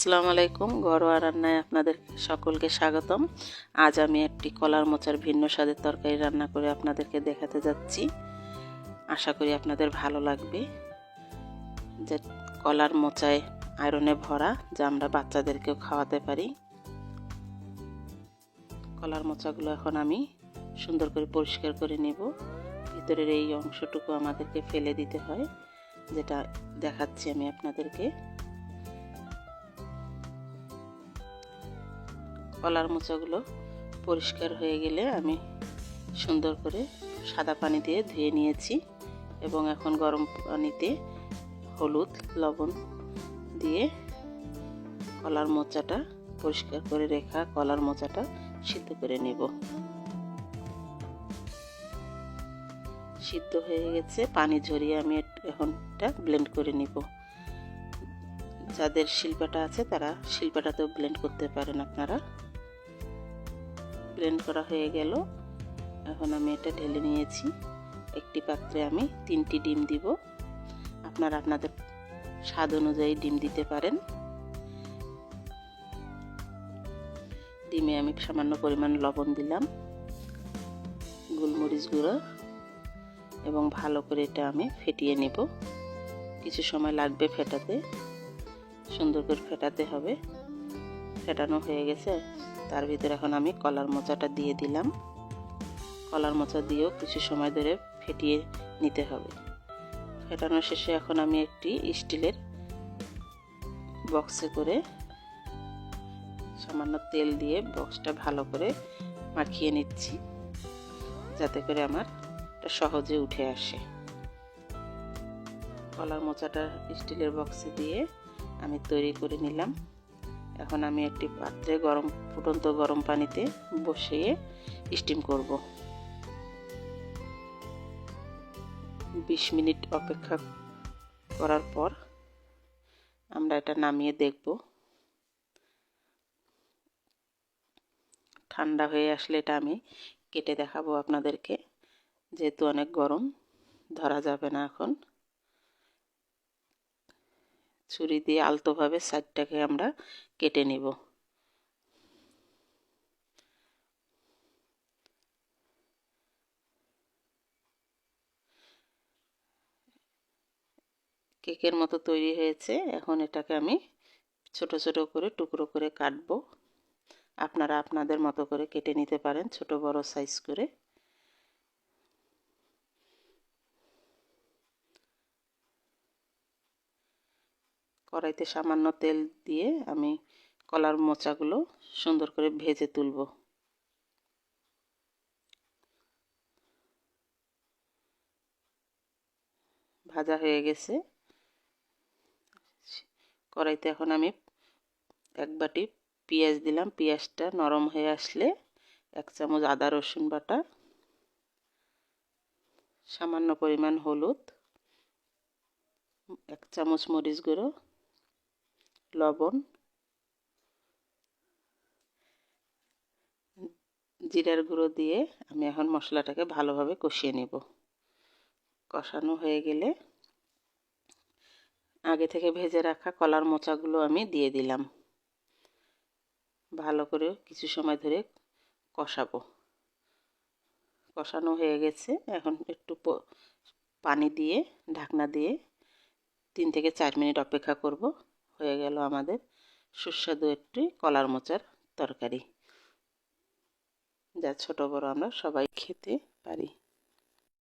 আসসালামু আলাইকুম। ঘরোয়া রান্নায় আপনাদের সকলকে স্বাগতম। আজ আমি একটি কলার মোচার ভিন্ন স্বাদের তরকারি রান্না করে আপনাদেরকে দেখাতে যাচ্ছি। আশা করি আপনাদের ভালো লাগবে। যে কলার মোচায় আয়রনে ভরা, যা আমরা বাচ্চাদেরকেও খাওয়াতে পারি। কলার মোচাগুলো এখন আমি সুন্দর করে পরিষ্কার করে নেব। ভিতরের এই অংশটুকু আমাদেরকে ফেলে দিতে হয়, যেটা দেখাচ্ছি আমি আপনাদেরকে। কলার মোচাগুলো পরিষ্কার হয়ে গেলে আমি সুন্দর করে সাদা পানি দিয়ে ধুয়ে নিয়েছি এবং এখন গরম পানিতে হলুদ লবণ দিয়ে কলার মোচাটা, পরিষ্কার করে রেখা কলার মোচাটা সিদ্ধ করে নেব। সিদ্ধ হয়ে গেছে, পানি ঝরিয়ে আমি এখন এটা ব্লেন্ড করে নিব। যাদের শিলপাটা আছে তারা শিলপাটাতেও ব্লেন্ড করতে পারেন আপনারা। ব্লেন্ড করা হয়ে গেল, এখন আমি এটা ঢেলে নিয়েছি। একটি পাত্রে আমি 3টি ডিম দিব। আপনারা আপনাদের স্বাদ অনুযায়ী ডিম দিতে পারেন। ডিমে আমি সামান্য পরিমাণ লবণ দিলাম, গোলমরিচ গুঁড়ো, এবং ভালো করে এটা আমি ফেটিয়ে নেব। কিছু সময় লাগবে ফেটাতে, সুন্দর করে ফেটাতে হবে। ফেটানো হয়ে গেছে, তার ভিতরে এখন আমি কলার মোচাটা দিয়ে দিলাম। কলার মোচা দিয়েও কিছু সময় ধরে ফেটিয়ে নিতে হবে। ফেটানো শেষে এখন আমি একটি স্টিলের বক্সে করে সামান্য তেল দিয়ে বক্সটা ভালো করে মাখিয়ে নিচ্ছি, যাতে করে আমার এটা সহজে উঠে আসে। কলার মোচাটা স্টিলের বক্সে দিয়ে আমি তৈরি করে নিলাম। এখন আমি একটি পাত্রে ফুটন্ত গরম পানিতে বসিয়ে স্টিম করব। 20 মিনিট অপেক্ষা করার পর আমরা এটা নামিয়ে দেখব। ঠান্ডা হয়ে আসলে এটা আমি কেটে দেখাবো আপনাদেরকে, যেহেতু অনেক গরম, ধরা যাবে না। এখন ছুরি দিয়ে আলতোভাবে সাইডটাকে আমরা কেটে নিব। কেকের মতো তৈরি হয়েছে। এখন এটাকে আমি ছোট ছোট করে টুকরো করে কাটবো। আপনারা আপনাদের মতো করে কেটে নিতে পারেন, ছোট বড় সাইজ করে। কড়াইতে সামান্য তেল দিয়ে আমি কলার মোচাগুলো সুন্দর করে ভেজে তুলব। ভাজা হয়ে গেছে। কড়াইতে এখন আমি 1 বাটি পেঁয়াজ দিলাম। পেঁয়াজটা নরম হয়ে আসলে 1 চামচ আদা রসুন বাটা, সামান্য পরিমাণ হলুদ, 1 চামচ মরিচ গুঁড়ো, লবণ, জিরার গুঁড়ো দিয়ে আমি এখন মশলাটাকে ভালোভাবে কষিয়ে নেব। কষানো হয়ে গেলে আগে থেকে ভেজে রাখা কলার মোচাগুলো আমি দিয়ে দিলাম। ভালো করে কিছু সময় ধরে কষাবো। কষানো হয়ে গেছে, এখন একটু পানি দিয়ে ঢাকনা দিয়ে 3 থেকে 4 মিনিট অপেক্ষা করব। হয়ে গেল আমাদের সুস্বাদু একটি কলার মোচার তরকারি, যা ছোট বড় আমরা সবাই খেতে পারি।